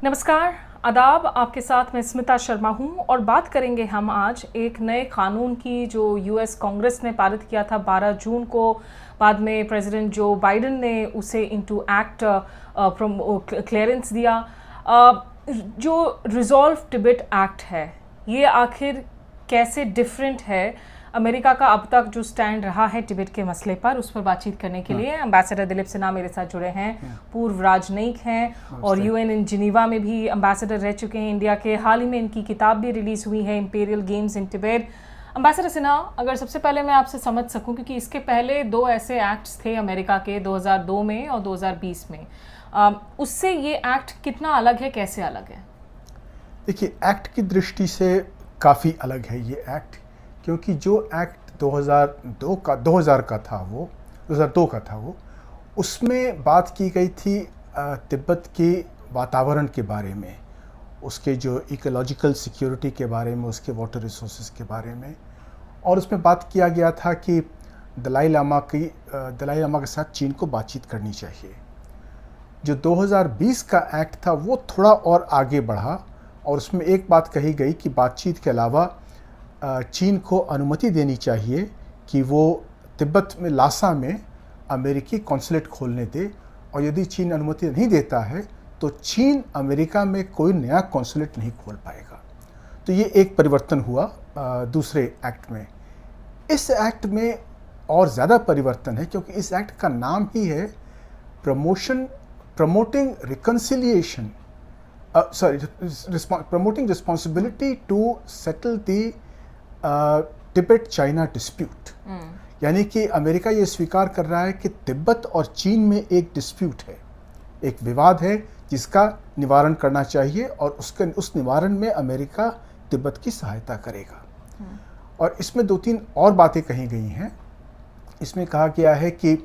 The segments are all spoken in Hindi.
नमस्कार, आदाब। आपके साथ मैं स्मिता शर्मा हूं और बात करेंगे हम आज एक नए कानून की जो यूएस कांग्रेस ने पारित किया था 12 जून को। बाद में प्रेसिडेंट जो बाइडेन ने उसे इनटू एक्ट क्लियरेंस दिया। जो रिजॉल्व टिबेट एक्ट है, ये आखिर कैसे डिफरेंट है? अमेरिका का अब तक जो स्टैंड रहा है टिबेट के मसले पर, उस पर बातचीत करने के लिए एम्बेसडर दिलीप सिन्हा मेरे साथ जुड़े हैं। पूर्व राजनयिक हैं और यूएन इन जिनीवा में भी एम्बेसडर रह चुके हैं इंडिया के। हाल ही में इनकी किताब भी रिलीज हुई है, इंपीरियल गेम्स इन टिबेट। एम्बेसडर सिन्हा, अगर सबसे पहले मैं आपसे समझ सकूं, क्योंकि इसके पहले दो ऐसे एक्ट्स थे अमेरिका के 2002 में और 2020 में, उससे ये एक्ट कितना अलग है, कैसे अलग है? देखिए, एक्ट की दृष्टि से काफ़ी अलग है ये एक्ट, क्योंकि जो एक्ट 2002 का था वो उसमें बात की गई थी तिब्बत के वातावरण के बारे में, उसके जो इकोलॉजिकल सिक्योरिटी के बारे में, उसके वाटर रिसोर्सेज के बारे में। और उसमें बात किया गया था कि दलाई लामा के साथ चीन को बातचीत करनी चाहिए। जो 2020 का एक्ट था वो थोड़ा और आगे बढ़ा और उसमें एक बात कही गई कि बातचीत के अलावा चीन को अनुमति देनी चाहिए कि वो तिब्बत में लासा में अमेरिकी कॉन्सुलेट खोलने दे, और यदि चीन अनुमति नहीं देता है तो चीन अमेरिका में कोई नया कॉन्सुलेट नहीं खोल पाएगा। तो ये एक परिवर्तन हुआ दूसरे एक्ट में। इस एक्ट में और ज़्यादा परिवर्तन है, क्योंकि इस एक्ट का नाम ही है promoting reconciliation, promoting responsibility to settle the Tibet China dispute. यानी कि अमेरिका ये स्वीकार कर रहा है कि तिब्बत और चीन में एक डिस्प्यूट है, एक विवाद है जिसका निवारण करना चाहिए, और उस निवारण में अमेरिका तिब्बत की सहायता करेगा। और इसमें दो तीन और बातें कही गई हैं। इसमें कहा गया है कि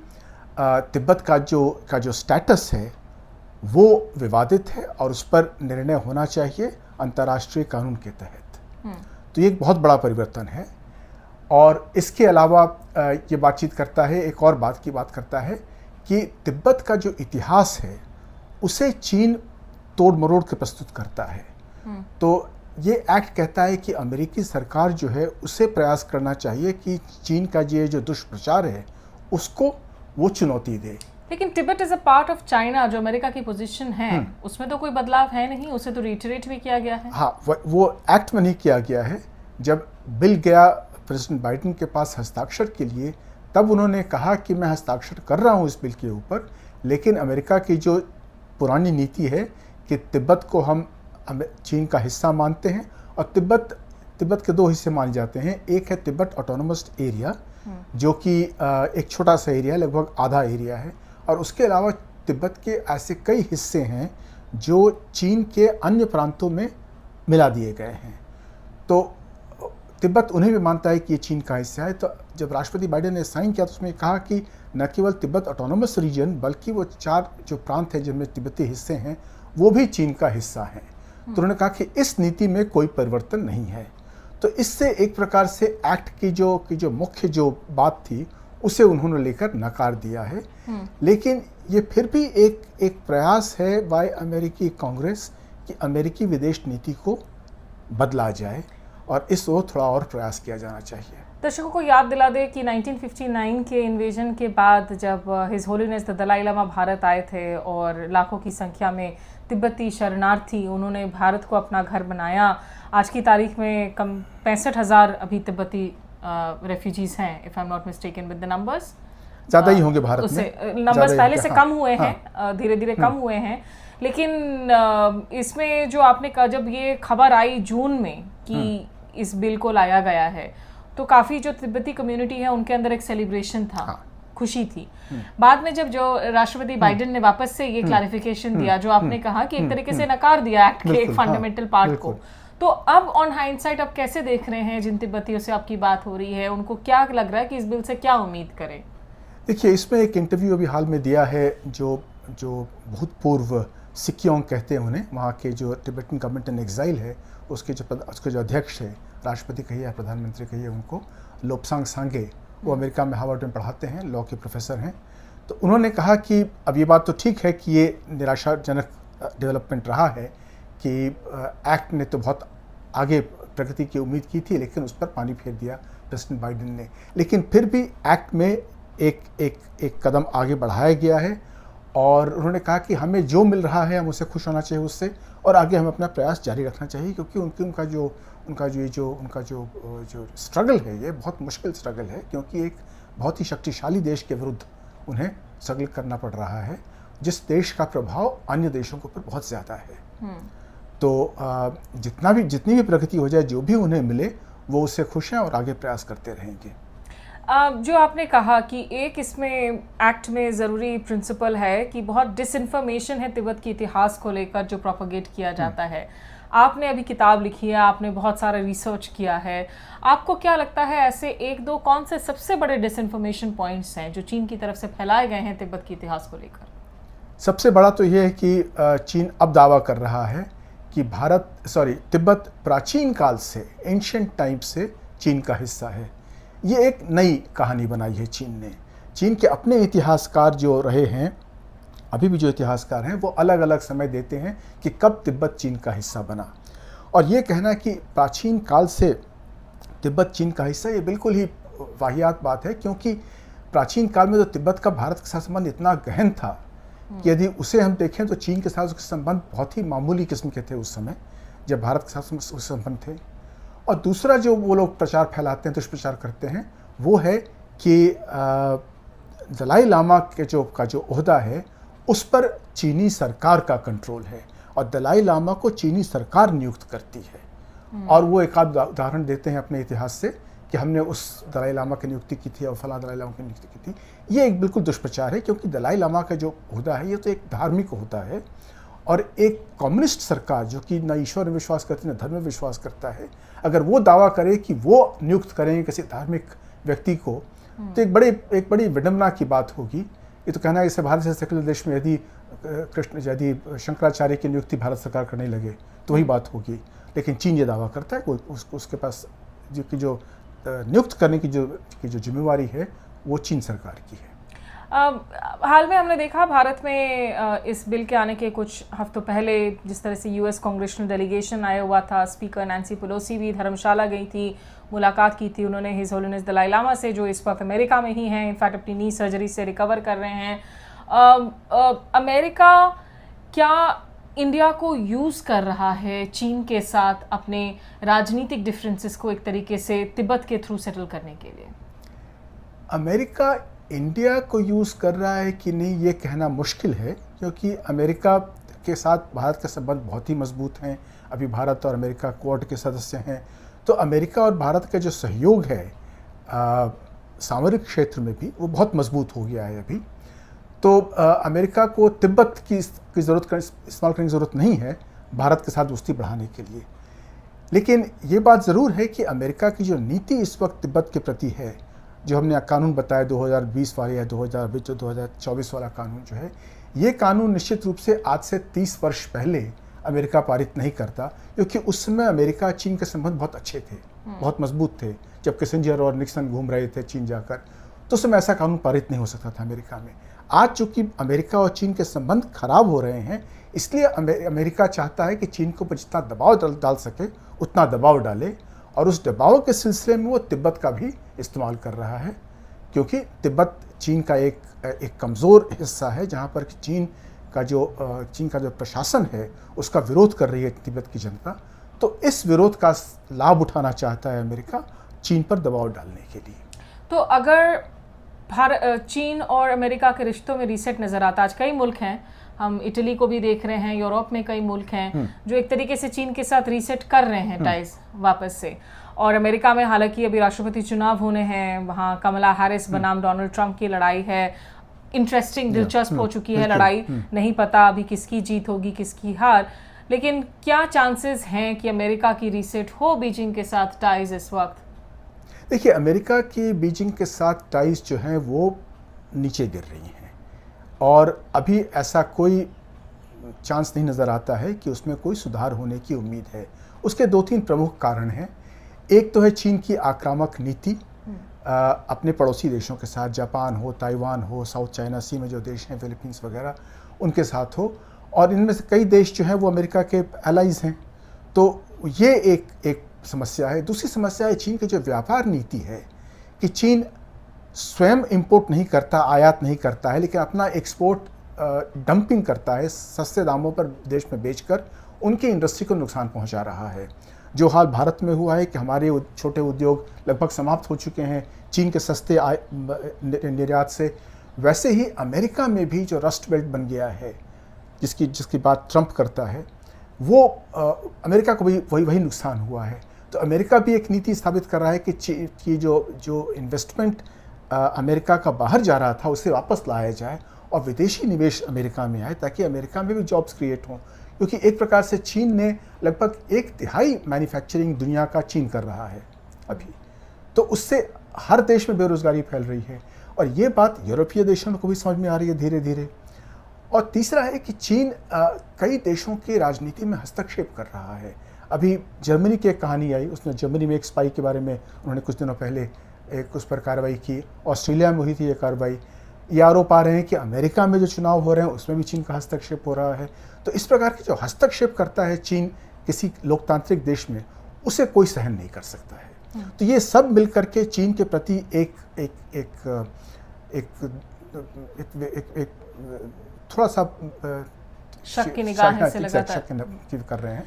तिब्बत का जो स्टेटस है वो विवादित है और उस पर निर्णय होना चाहिए अंतर्राष्ट्रीय कानून के तहत। तो ये एक बहुत बड़ा परिवर्तन है। और इसके अलावा ये बातचीत करता है, एक और बात की बात करता है कि तिब्बत का जो इतिहास है उसे चीन तोड़ मरोड़ के प्रस्तुत करता है। तो ये एक्ट कहता है कि अमेरिकी सरकार जो है उसे प्रयास करना चाहिए कि चीन का ये जो दुष्प्रचार है उसको वो चुनौती दे। लेकिन Tibet is a part of China, जो अमेरिका की पोजीशन है उसमें तो कोई बदलाव है नहीं, उसे तो रिटरेट भी किया गया है। हाँ, वो एक्ट में नहीं किया गया है। जब बिल गया प्रेसिडेंट बाइडेन के पास हस्ताक्षर के लिए, तब उन्होंने कहा कि मैं हस्ताक्षर कर रहा हूँ इस बिल के ऊपर, लेकिन अमेरिका की जो पुरानी नीति है कि तिब्बत को हम चीन का हिस्सा मानते हैं, और तिब्बत के दो हिस्से माने जाते हैं। एक है तिब्बत ऑटोनोमस एरिया, जो कि एक छोटा सा एरिया, लगभग आधा एरिया है, और उसके अलावा तिब्बत के ऐसे कई हिस्से हैं जो चीन के अन्य प्रांतों में मिला दिए गए हैं। तो तिब्बत उन्हें भी मानता है कि ये चीन का हिस्सा है। तो जब राष्ट्रपति बाइडेन ने साइन किया तो उसमें कहा कि न केवल तिब्बत ऑटोनोमस रीजन, बल्कि वो 4 जो प्रांत हैं जिनमें तिब्बती हिस्से हैं वो भी चीन का हिस्सा हैं। तो उन्होंने कहा कि इस नीति में कोई परिवर्तन नहीं है। तो इससे एक प्रकार से एक्ट की जो मुख्य जो बात थी उसे उन्होंने लेकर नकार दिया है। लेकिन ये फिर भी एक प्रयास है बाय अमेरिकी कांग्रेस कि अमेरिकी विदेश नीति को बदला जाए, और इस ओर थोड़ा और प्रयास किया जाना चाहिए। दर्शकों को याद दिला दे कि 1959 के इन्वेजन के बाद जब his holiness the Dalai Lama Bharat आए थे और लाखों की संख्या में तिब्बती शरणार्थी, उन्होंने भारत को अपना घर बनाया। आज की तारीख में कम 65,000 अभी तिब्बती रेफ्यूजीज हैं, if I am not mistaken with the numbers. ज़्यादा ही होंगे भारत में, नंबर्स पहले से कम हुए हैं, धीरे धीरे कम हुए हैं। लेकिन इसमें जो आपने कहा, जब ये खबर आई जून में कि इस बिल को लाया गया है, तो काफ़ी जो तिब्बती कम्युनिटी है उनके अंदर एक सेलिब्रेशन था, खुशी थी। बाद में जब जो राष्ट्रपति बाइडेन ने वापस से ये क्लैरिफिकेशन दिया, जो आपने कहा कि एक तरीके से नकार दिया एक्ट के एक फंडामेंटल पार्ट को, तो अब ऑन हाइंडसाइट अब कैसे देख रहे हैं? जिन तिब्बतियों से आपकी बात हो रही है, उनको क्या लग रहा है कि इस बिल से क्या उम्मीद करें? देखिए, इसमें एक इंटरव्यू अभी हाल में दिया है जो भूतपूर्व सिक्योंग कहते हैं उन्हें, वहाँ के जो तिब्बतन गवर्नमेंट इन एग्जाइल है उसके जो अध्यक्ष है, राष्ट्रपति कहिए या प्रधानमंत्री कहिए उनको, लोपसांग सांगे, वो अमेरिका में हार्वर्ड में पढ़ाते हैं, लॉ के प्रोफेसर हैं। तो उन्होंने कहा कि अब ये बात तो ठीक है कि ये निराशाजनक डेवलपमेंट रहा है, कि एक्ट ने तो बहुत आगे प्रगति की उम्मीद की थी, लेकिन उस पर पानी फेर दिया प्रेसिडेंट बाइडेन ने। लेकिन फिर भी एक्ट में एक कदम आगे बढ़ाया गया है और उन्होंने कहा कि हमें जो मिल रहा है हम उससे खुश होना चाहिए उससे, और आगे हमें अपना प्रयास जारी रखना चाहिए, क्योंकि उनका जो स्ट्रगल है ये बहुत मुश्किल स्ट्रगल है, क्योंकि एक बहुत ही शक्तिशाली देश के विरुद्ध उन्हें स्ट्रगल करना पड़ रहा है, जिस देश का प्रभाव अन्य देशों के ऊपर बहुत ज़्यादा है। तो जितनी भी प्रगति हो जाए, जो भी उन्हें मिले वो उससे खुश हैं और आगे प्रयास करते रहेंगे। जो आपने कहा कि एक इसमें एक्ट में ज़रूरी प्रिंसिपल है कि बहुत डिसइंफॉर्मेशन है तिब्बत के इतिहास को लेकर जो प्रोपोगेट किया जाता है। आपने अभी किताब लिखी है, आपने बहुत सारा रिसर्च किया है, आपको क्या लगता है ऐसे एक दो कौन से सबसे बड़े डिसइंफॉर्मेशन पॉइंट्स हैं जो चीन की तरफ से फैलाए गए हैं तिब्बत के इतिहास को लेकर? सबसे बड़ा तो ये है कि चीन अब दावा कर रहा है कि तिब्बत प्राचीन काल से, एंशिएंट टाइम से चीन का हिस्सा है। ये एक नई कहानी बनाई है चीन ने। चीन के अपने इतिहासकार जो रहे हैं, अभी भी जो इतिहासकार हैं, वो अलग अलग समय देते हैं कि कब तिब्बत चीन का हिस्सा बना। और ये कहना कि प्राचीन काल से तिब्बत चीन का हिस्सा, ये बिल्कुल ही वाहियात बात है, क्योंकि प्राचीन काल में तो तिब्बत का भारत के साथ संबंध इतना गहन था कि यदि उसे हम देखें तो चीन के साथ उसके संबंध बहुत ही मामूली किस्म के थे उस समय, जब भारत के साथ उसके संबंध थे। और दूसरा जो वो लोग प्रचार फैलाते हैं, दुष्प्रचार करते हैं, वो है कि दलाई लामा के जो ओहदा है उस पर चीनी सरकार का कंट्रोल है और दलाई लामा को चीनी सरकार नियुक्त करती है। और वो एक आध उदाहरण देते हैं अपने इतिहास से कि हमने उस दलाई लामा की नियुक्ति की थी और फला दलाई लामा की नियुक्ति की थी। ये एक बिल्कुल दुष्प्रचार है, क्योंकि दलाई लामा का जो ओहदा है ये तो एक धार्मिक ओहदा है, और एक कम्युनिस्ट सरकार जो कि न ईश्वर में विश्वास करती न धर्म में विश्वास करता है, अगर वो दावा करे कि वो नियुक्त करेंगे किसी धार्मिक व्यक्ति को, तो एक बड़ी विडंबना की बात होगी। ये तो कहना है जैसे भारत से सेकुलर देश में यदि शंकराचार्य की नियुक्ति भारत सरकार करने लगे तो वही बात होगी। लेकिन चीन ये दावा करता है कि उसके पास जो नियुक्त करने की जो जिम्मेवारी है वो चीन सरकार की है। हाल में हमने देखा भारत में इस बिल के आने के कुछ हफ्तों पहले जिस तरह से यूएस कांग्रेशनल डेलीगेशन आया हुआ था, स्पीकर नैंसी पेलोसी भी धर्मशाला गई थी, मुलाकात की थी उन्होंने हिज होलिनेस दलाई लामा से, जो इस वक्त अमेरिका में ही हैं, इनफैक्ट अपनी नी सर्जरी से रिकवर कर रहे हैं। अमेरिका क्या इंडिया को यूज़ कर रहा है चीन के साथ अपने राजनीतिक डिफरेंसेस को एक तरीके से तिब्बत के थ्रू सेटल करने के लिए? अमेरिका इंडिया को यूज़ कर रहा है कि नहीं ये कहना मुश्किल है, क्योंकि अमेरिका के साथ भारत के संबंध बहुत ही मजबूत हैं। अभी भारत और अमेरिका क्वाड के सदस्य हैं, तो अमेरिका और भारत का जो सहयोग है सामरिक क्षेत्र में भी वो बहुत मजबूत हो गया है अभी। तो अमेरिका को तिब्बत की ज़रूरत इस्तेमाल करने की ज़रूरत नहीं है भारत के साथ दोस्ती बढ़ाने के लिए। लेकिन ये बात ज़रूर है कि अमेरिका की जो नीति इस वक्त तिब्बत के प्रति है, जो हमने कानून बताया 2020 वाला या 2024 वाला कानून जो है, ये कानून निश्चित रूप से आज से 30 वर्ष पहले अमेरिका पारित नहीं करता, क्योंकि उस समय अमेरिका चीन के संबंध बहुत अच्छे थे, बहुत मजबूत थे। जब किसिंजर और निक्सन घूम रहे थे चीन जाकर, तो उस समय ऐसा कानून पारित नहीं हो सकता था अमेरिका में। आज चूंकि अमेरिका और चीन के संबंध खराब हो रहे हैं, इसलिए अमेरिका चाहता है कि चीन को जितना दबाव डाल सके उतना दबाव डाले, और उस दबाव के सिलसिले में वो तिब्बत का भी इस्तेमाल कर रहा है, क्योंकि तिब्बत चीन का एक कमज़ोर हिस्सा है, जहाँ पर चीन का जो प्रशासन है उसका विरोध कर रही है तिब्बत की जनता। तो इस विरोध का लाभ उठाना चाहता है अमेरिका चीन पर दबाव डालने के लिए। तो अगर चीन और अमेरिका के रिश्तों में रीसेट नज़र आता है, आज कई मुल्क हैं, हम इटली को भी देख रहे हैं, यूरोप में कई मुल्क हैं जो एक तरीके से चीन के साथ रीसेट कर रहे हैं टाइज वापस से। और अमेरिका में हालांकि अभी राष्ट्रपति चुनाव होने हैं, वहाँ कमला हैरिस बनाम डोनाल्ड ट्रंप की लड़ाई है, इंटरेस्टिंग, दिलचस्प हो चुकी है लड़ाई, नहीं पता अभी किसकी जीत होगी किसकी हार। लेकिन क्या चांसेस हैं कि अमेरिका की रीसेट हो बीजिंग के साथ टाइज इस वक्त? देखिए, अमेरिका की बीजिंग के साथ टाइज जो हैं वो नीचे गिर रही हैं, और अभी ऐसा कोई चांस नहीं नज़र आता है कि उसमें कोई सुधार होने की उम्मीद है। उसके 2-3 प्रमुख कारण हैं। एक तो है चीन की आक्रामक नीति अपने पड़ोसी देशों के साथ, जापान हो, ताइवान हो, साउथ चाइना सी में जो देश हैं, फिलीपींस वगैरह, उनके साथ हो। और इनमें से कई देश जो हैं वो अमेरिका के एलाइज हैं। तो ये एक समस्या है। दूसरी समस्या है चीन की जो व्यापार नीति है कि चीन स्वयं इंपोर्ट नहीं करता, आयात नहीं करता है, लेकिन अपना एक्सपोर्ट डंपिंग करता है, सस्ते दामों पर देश में बेचकर उनकी इंडस्ट्री को नुकसान पहुंचा रहा है। जो हाल भारत में हुआ है कि हमारे छोटे उद्योग लगभग समाप्त हो चुके हैं चीन के सस्ते निर्यात से, वैसे ही अमेरिका में भी जो रस्ट बेल्ट बन गया है जिसकी बात ट्रंप करता है, वो अमेरिका को भी वही नुकसान हुआ है। तो अमेरिका भी एक नीति स्थापित कर रहा है कि जो इन्वेस्टमेंट अमेरिका का बाहर जा रहा था उसे वापस लाया जाए और विदेशी निवेश अमेरिका में आए ताकि अमेरिका में भी जॉब्स क्रिएट हों, क्योंकि एक प्रकार से चीन ने लगभग 1/3 मैन्युफैक्चरिंग दुनिया का चीन कर रहा है अभी। तो उससे हर देश में बेरोजगारी फैल रही है और ये बात यूरोपीय देशों को भी समझ में आ रही है धीरे धीरे। और तीसरा है कि चीन कई देशों की राजनीति में हस्तक्षेप कर रहा है। अभी जर्मनी की एक कहानी आई, उसने जर्मनी में एक स्पाई के बारे में उन्होंने कुछ दिनों पहले उस पर कार्रवाई की। ऑस्ट्रेलिया में हुई थी ये कार्रवाई। ये आरोप आ रहे हैं कि अमेरिका में जो चुनाव हो रहे हैं उसमें भी चीन का हस्तक्षेप हो रहा है। तो इस प्रकार की जो हस्तक्षेप करता है चीन किसी लोकतांत्रिक देश में, उसे कोई सहन नहीं कर सकता है। तो ये सब मिलकर के चीन के प्रति एक थोड़ा सा शक की निगाह से लगातार कर रहे हैं।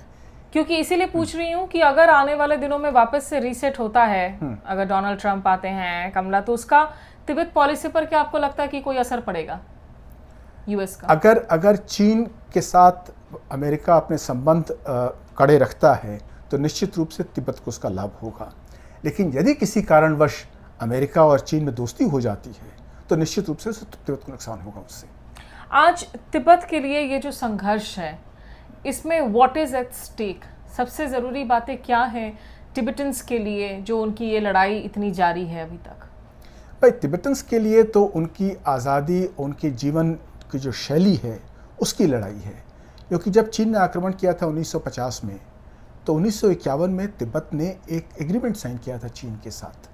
क्योंकि इसीलिए पूछ रही हूँ कि अगर आने वाले दिनों में वापस से रीसेट होता है, अगर डोनाल्ड ट्रंप आते हैं, कमला, तो उसका तिब्बत पॉलिसी पर क्या आपको लगता है कि कोई असर पड़ेगा यूएस का? अगर चीन के साथ अमेरिका अपने संबंध कड़े रखता है तो निश्चित रूप से तिब्बत को उसका लाभ होगा। लेकिन यदि किसी कारणवश अमेरिका और चीन में दोस्ती हो जाती है तो निश्चित रूप से तिब्बत को नुकसान होगा उससे। आज तिब्बत के लिए ये जो संघर्ष है, इसमें व्हाट इज एट स्टेक? सबसे ज़रूरी बातें क्या हैं तिब्बतन्स के लिए जो उनकी ये लड़ाई इतनी जारी है अभी तक? भाई, तिब्बतन्स के लिए तो उनकी आज़ादी, उनके जीवन की जो शैली है उसकी लड़ाई है। क्योंकि जब चीन ने आक्रमण किया था 1950 में, तो 1951 में तिब्बत ने एक एग्रीमेंट साइन किया था चीन के साथ,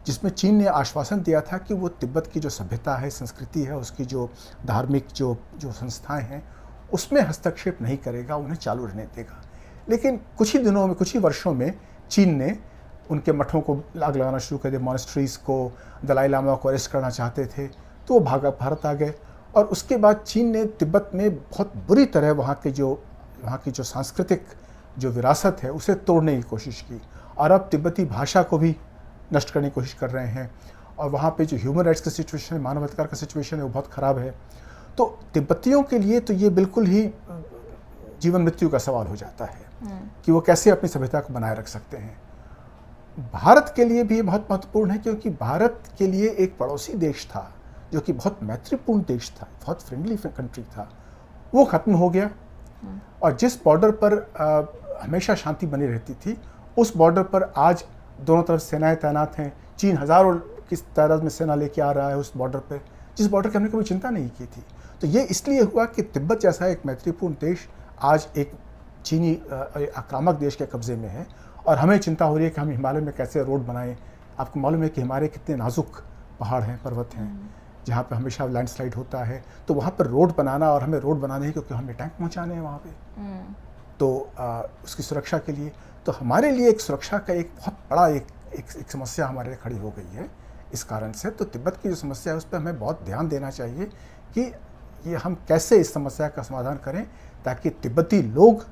जिसमें चीन ने आश्वासन दिया था कि वो तिब्बत की जो सभ्यता है, संस्कृति है, उसकी जो धार्मिक जो संस्थाएं हैं उसमें हस्तक्षेप नहीं करेगा, उन्हें चालू रहने देगा। लेकिन कुछ ही दिनों में, कुछ ही वर्षों में चीन ने उनके मठों को आग लगाना शुरू कर दिया, मॉनेस्ट्रीज़ को, दलाई लामा को अरेस्ट करना चाहते थे, तो वो भारत आ गए। और उसके बाद चीन ने तिब्बत में बहुत बुरी तरह वहाँ की जो सांस्कृतिक जो विरासत है उसे तोड़ने की कोशिश की और अब तिब्बती भाषा को भी नष्ट करने की कोशिश कर रहे हैं। और वहाँ पे जो ह्यूमन राइट्स का सिचुएशन है, मानवाधिकार का सिचुएशन है, वो बहुत ख़राब है। तो तिब्बतियों के लिए तो ये बिल्कुल ही जीवन मृत्यु का सवाल हो जाता है कि वो कैसे अपनी सभ्यता को बनाए रख सकते हैं। भारत के लिए भी ये बहुत महत्वपूर्ण है, क्योंकि भारत के लिए एक पड़ोसी देश था जो कि बहुत मैत्रीपूर्ण देश था, बहुत फ्रेंडली कंट्री था, वो ख़त्म हो गया। और जिस बॉर्डर पर हमेशा शांति बनी रहती थी, उस बॉर्डर पर आज दोनों तरफ सेनाएं तैनात हैं। चीन हज़ारों की तादाद में सेना लेके आ रहा है उस बॉर्डर पर, जिस बॉर्डर की हमने कभी चिंता नहीं की थी। तो ये इसलिए हुआ कि तिब्बत जैसा एक मैत्रीपूर्ण देश आज एक चीनी आक्रामक देश के कब्जे में है और हमें चिंता हो रही है कि हम हिमालय में कैसे रोड बनाएं। आपको मालूम है कि हिमालय कितने नाजुक पहाड़ हैं, पर्वत हैं, जहाँ पे हमेशा लैंडस्लाइड होता है। तो वहाँ पर रोड बनाना, और हमें रोड बनाने ही क्योंकि हमें टैंक पहुँचाने हैं वहाँ पे, तो उसकी सुरक्षा के लिए, तो हमारे लिए एक सुरक्षा का एक बहुत बड़ा एक समस्या हमारे लिए खड़ी हो गई है इस कारण से। तो तिब्बत की जो समस्या है उस पर हमें बहुत ध्यान देना चाहिए कि ये हम कैसे इस समस्या का समाधान करें ताकि तिब्बती लोग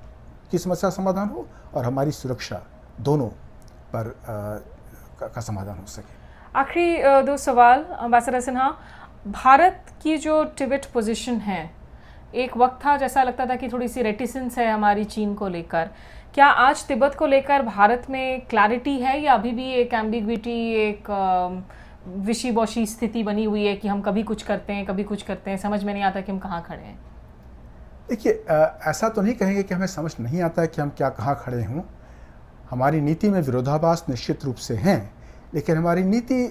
की समस्या का समाधान हो और हमारी सुरक्षा दोनों पर का समाधान हो सके। आखिरी दो सवाल एम्बेसडर सिन्हा, भारत की जो तिब्बत पोजीशन है, एक वक्त था जैसा लगता था कि थोड़ी सी रेटिसेंस है हमारी चीन को लेकर, क्या आज तिब्बत को लेकर भारत में क्लैरिटी है या अभी भी एक एम्बिग्विटी, एक विशी बॉशी स्थिति बनी हुई है कि हम कभी कुछ करते हैं, कभी कुछ करते हैं, समझ में नहीं आता कि हम कहाँ खड़े हैं? देखिए, ऐसा तो नहीं कहेंगे कि हमें समझ नहीं आता है कि हम कहाँ खड़े हों। हमारी नीति में विरोधाभास निश्चित रूप से हैं, लेकिन हमारी नीति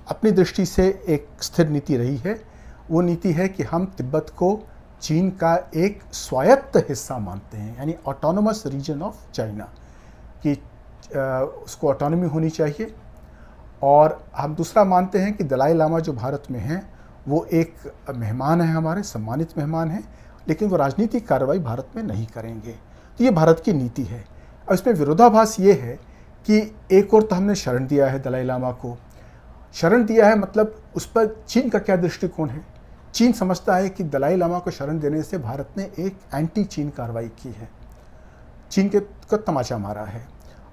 अपनी दृष्टि से एक स्थिर नीति रही है। वो नीति है कि हम तिब्बत को चीन का एक स्वायत्त हिस्सा मानते हैं, यानी ऑटोनोमस रीजन ऑफ चाइना, कि उसको ऑटोनॉमी होनी चाहिए। और हम दूसरा मानते हैं कि दलाई लामा जो भारत में हैं वो एक मेहमान है, हमारे सम्मानित मेहमान हैं, लेकिन वो राजनीतिक कार्रवाई भारत में नहीं करेंगे। तो ये भारत की नीति है। अब इसमें विरोधाभास ये है कि एक और तो हमने शरण दिया है दलाई लामा को, शरण दिया है मतलब उस पर चीन का क्या दृष्टिकोण है। चीन समझता है कि दलाई लामा को शरण देने से भारत ने एक एंटी चीन कार्रवाई की है, चीन के को तमाचा मारा है,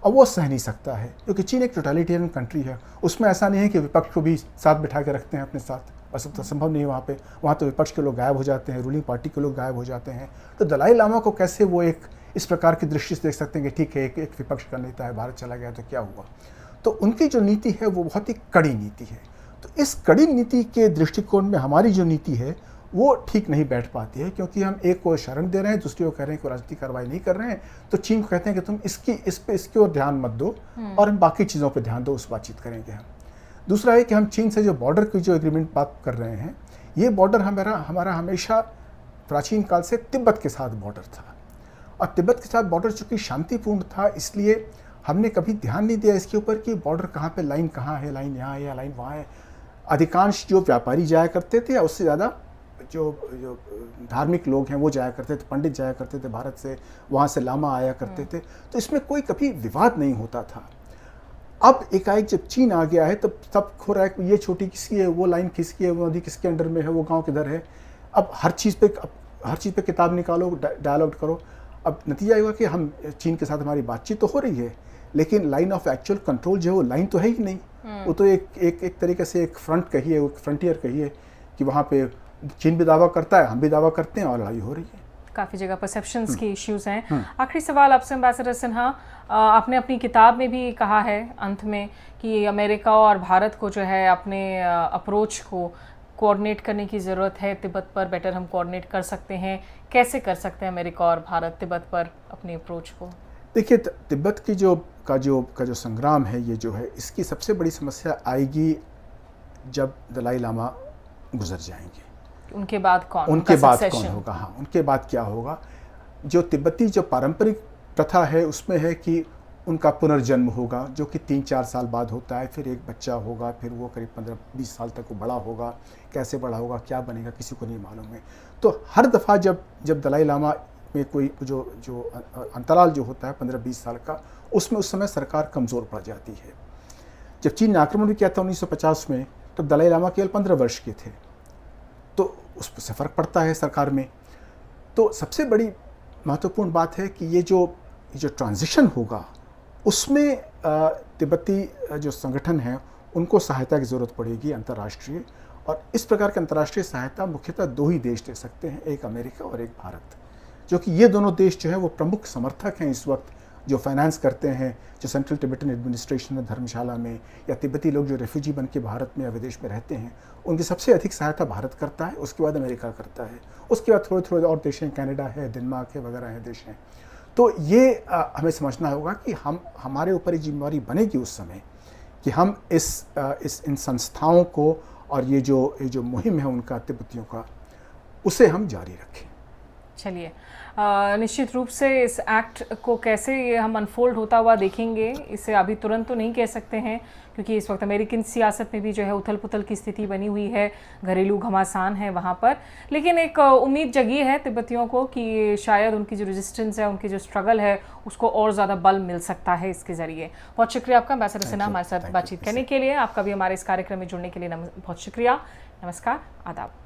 और वो सह नहीं सकता है क्योंकि चीन एक टोटलिटेरियन कंट्री है। उसमें ऐसा नहीं है कि विपक्ष को भी साथ बिठा के रखते हैं अपने साथ, बस तो संभव नहीं है वहाँ पे। वहाँ तो विपक्ष के लोग गायब हो जाते हैं, रूलिंग पार्टी के लोग गायब हो जाते हैं। तो दलाई लामा को कैसे वो एक इस प्रकार की दृष्टि से देख सकते हैं कि ठीक है एक विपक्ष का नेता है, भारत चला गया तो क्या हुआ। तो उनकी जो नीति है वो बहुत ही कड़ी नीति है। तो इस कड़ी नीति के दृष्टिकोण में हमारी जो नीति है वो ठीक नहीं बैठ पाती है, क्योंकि हम एक को शरण दे रहे हैं, दूसरी को कह रहे हैं कि राजनीतिक कार्रवाई नहीं कर रहे हैं। तो चीन को कहते हैं कि तुम इसकी ओर ध्यान मत दो और हम बाकी चीज़ों पर ध्यान दो, उस बातचीत करेंगे हम। दूसरा है कि हम चीन से जो बॉर्डर की जो एग्रीमेंट बात कर रहे हैं, ये बॉर्डर हमारा हमेशा प्राचीन काल से तिब्बत के साथ बॉर्डर था, और तिब्बत के साथ बॉर्डर चूँकि शांतिपूर्ण था, इसलिए हमने कभी ध्यान नहीं दिया इसके ऊपर कि बॉर्डर कहाँ पे, लाइन कहाँ है, लाइन यहाँ है या लाइन वहाँ है। अधिकांश जो व्यापारी जाया करते थे, उससे ज़्यादा जो धार्मिक लोग हैं वो जाया करते थे, पंडित जाया करते थे भारत से, वहाँ से लामा आया करते थे। तो इसमें कोई कभी विवाद नहीं होता था। अब एकाएक जब चीन आ गया है तब हो रहा है कि ये छोटी किसकी है, वो लाइन किसकी है, वो नदी किसके अंडर में है, वो गाँव किधर है। अब हर चीज़ पे किताब निकालो, डायलॉग करो। अब नतीजा हुआ कि हम चीन के साथ हमारी बातचीत तो हो रही है, लेकिन लाइन ऑफ एक्चुअल कंट्रोल जो है वो लाइन तो है ही नहीं। वो तो एक तरीके से एक फ्रंट कहिए, एक फ्रंटियर कहिए कि वहाँ पे चीन भी दावा करता है, हम भी दावा करते हैं और लड़ाई हो रही है। काफ़ी जगह परसेप्शंस की इश्यूज हैं। आखिरी सवाल आपसे एम्बेसडर सिन्हा, आपने अपनी किताब में भी कहा है अंत में कि अमेरिका और भारत को जो है अपने अप्रोच को कोऑर्डिनेट करने की ज़रूरत है, तिब्बत पर बेटर हम कोऑर्डिनेट कर सकते हैं। कैसे कर सकते हैं अमेरिका और भारत तिब्बत पर अपनी अप्रोच को? देखिए, तिब्बत की जो संग्राम है, ये जो है इसकी सबसे बड़ी समस्या आएगी जब दलाई लामा गुजर जाएंगे। उनके बाद कौन होगा? हाँ, उनके बाद क्या होगा? जो तिब्बती जो पारंपरिक प्रथा है उसमें है कि उनका पुनर्जन्म होगा, जो कि 3-4 साल बाद होता है, फिर एक बच्चा होगा, फिर वो करीब 15-20 साल तक वो बड़ा होगा। कैसे बड़ा होगा, क्या बनेगा, किसी को नहीं मालूम है। तो हर दफ़ा जब दलाई लामा में कोई जो अंतराल जो होता है 15-20 साल का, उसमें उस समय सरकार कमज़ोर पड़ जाती है। जब चीन ने आक्रमण भी किया था 1950 में, तो दलाई लामा केवल 15 वर्ष के थे, तो उस पर से फ़र्क पड़ता है सरकार में। तो सबसे बड़ी महत्वपूर्ण बात है कि ये जो ट्रांजिशन होगा उसमें तिब्बती जो संगठन हैं उनको सहायता की ज़रूरत पड़ेगी अंतर्राष्ट्रीय, और इस प्रकार की अंतर्राष्ट्रीय सहायता मुख्यतः 2 ही देश दे सकते हैं, एक अमेरिका और एक भारत, जो कि ये दोनों देश जो है वो प्रमुख समर्थक हैं इस वक्त, जो फाइनेंस करते हैं, जो सेंट्रल टिबेटन एडमिनिस्ट्रेशन है धर्मशाला में, या तिब्बती लोग जो रेफ्यूजी बन के भारत में या विदेश में रहते हैं, उनकी सबसे अधिक सहायता भारत करता है, उसके बाद अमेरिका करता है, उसके बाद थोड़े और देश हैं, कनाडा है, डेनमार्क है, वगैरह हैं देश हैं। तो ये हमें समझना होगा कि हमारे ऊपर एक जिम्मेदारी बनेगी उस समय कि हम इन संस्थाओं को और ये जो मुहिम है उनका तिब्बतियों का, उसे हम जारी रखें। चलिए, निश्चित रूप से इस एक्ट को कैसे ये हम अनफोल्ड होता हुआ देखेंगे, इसे अभी तुरंत तो नहीं कह सकते हैं, क्योंकि इस वक्त अमेरिकन सियासत में भी जो है उथल पुथल की स्थिति बनी हुई है, घरेलू घमासान है वहाँ पर। लेकिन एक उम्मीद जगी है तिब्बतियों को कि शायद उनकी जो रेजिस्टेंस है, उनकी जो स्ट्रगल है, उसको और ज़्यादा बल मिल सकता है इसके ज़रिए। बहुत शुक्रिया आपका एम्बेसडर सिन्हा हमारे साथ बातचीत करने के लिए। आपका भी हमारे इस कार्यक्रम में जुड़ने के लिए बहुत शुक्रिया। नमस्कार, आदाब।